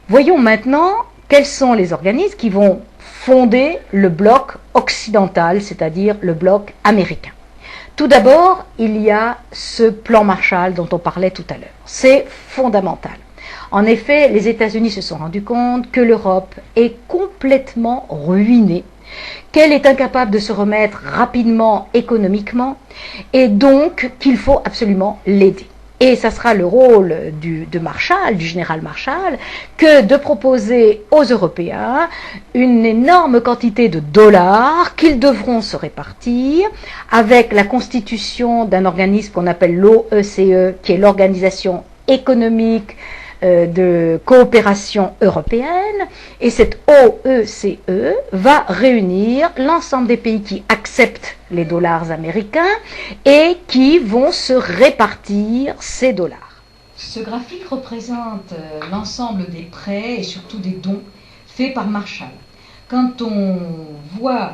Voyons maintenant quels sont les organismes qui vont fonder le bloc occidental, c'est-à-dire le bloc américain. Tout d'abord, il y a ce plan Marshall dont on parlait tout à l'heure. C'est fondamental. En effet, les États-Unis se sont rendus compte que l'Europe est complètement ruinée, qu'elle est incapable de se remettre rapidement économiquement, et donc qu'il faut absolument l'aider. Et ça sera le rôle de Marshall, du général Marshall, que de proposer aux Européens une énorme quantité de dollars qu'ils devront se répartir avec la constitution d'un organisme qu'on appelle l'OECE, qui est l'Organisation économique de coopération européenne, et cette OECE va réunir l'ensemble des pays qui acceptent les dollars américains et qui vont se répartir ces dollars. Ce graphique représente l'ensemble des prêts et surtout des dons faits par Marshall. Quand on voit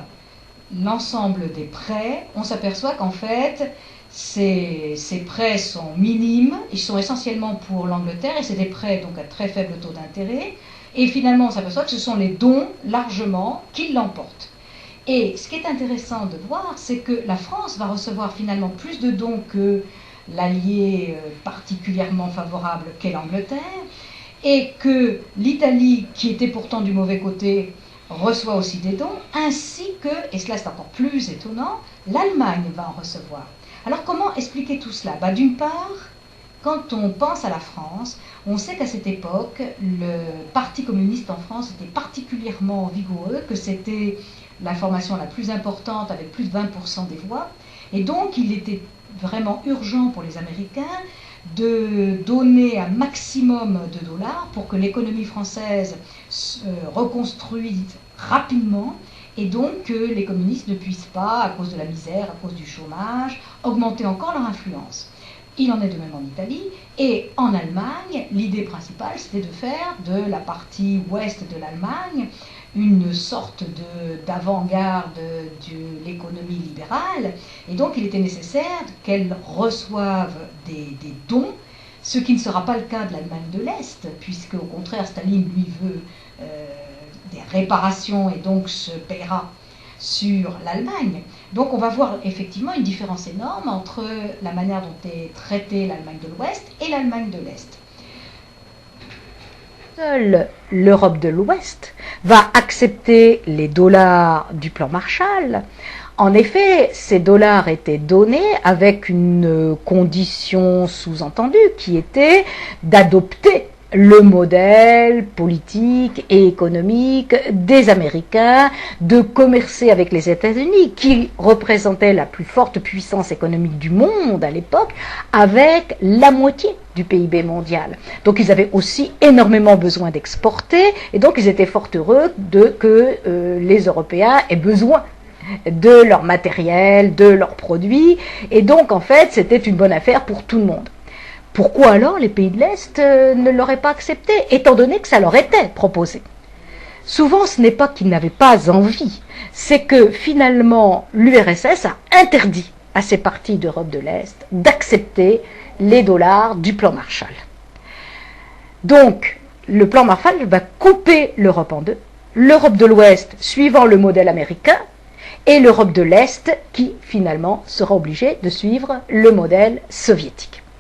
l'ensemble des prêts, on s'aperçoit qu'en fait, ces prêts sont minimes, ils sont essentiellement pour l'Angleterre et c'est des prêts donc à très faible taux d'intérêt. Et finalement, on s'aperçoit que ce sont les dons largement qui l'emportent. Et ce qui est intéressant de voir, c'est que la France va recevoir finalement plus de dons que l'allié particulièrement favorable qu'est l'Angleterre, et que l'Italie, qui était pourtant du mauvais côté, reçoit aussi des dons, ainsi que, et cela c'est encore plus étonnant, l'Allemagne va en recevoir. Alors comment expliquer tout cela? D'une part, quand on pense à la France, on sait qu'à cette époque, le Parti communiste en France était particulièrement vigoureux, que c'était la formation la plus importante avec plus de 20% des voix, et donc il était vraiment urgent pour les Américains de donner un maximum de dollars pour que l'économie française se reconstruise rapidement, et donc que les communistes ne puissent pas, à cause de la misère, à cause du chômage, augmenter encore leur influence. Il en est de même en Italie, et en Allemagne, l'idée principale, c'était de faire de la partie ouest de l'Allemagne une sorte d'avant-garde de l'économie libérale, et donc il était nécessaire qu'elle reçoive des dons, ce qui ne sera pas le cas de l'Allemagne de l'Est, puisque au contraire Staline lui veut des réparations et donc se paiera sur l'Allemagne. Donc on va voir effectivement une différence énorme entre la manière dont est traitée l'Allemagne de l'Ouest et l'Allemagne de l'Est. Seule l'Europe de l'Ouest va accepter les dollars du plan Marshall. En effet, ces dollars étaient donnés avec une condition sous-entendue qui était d'adopter le modèle politique et économique des Américains, de commercer avec les États-Unis, qui représentaient la plus forte puissance économique du monde à l'époque, avec la moitié du PIB mondial. Donc ils avaient aussi énormément besoin d'exporter, et donc ils étaient fort heureux que les Européens aient besoin de leur matériel, de leurs produits, et donc en fait c'était une bonne affaire pour tout le monde. Pourquoi alors les pays de l'Est ne l'auraient pas accepté, étant donné que ça leur était proposé? Souvent, ce n'est pas qu'ils n'avaient pas envie, c'est que finalement l'URSS a interdit à ces partis d'Europe de l'Est d'accepter les dollars du plan Marshall. Donc, le plan Marshall va couper l'Europe en deux, l'Europe de l'Ouest suivant le modèle américain, et l'Europe de l'Est qui finalement sera obligée de suivre le modèle soviétique.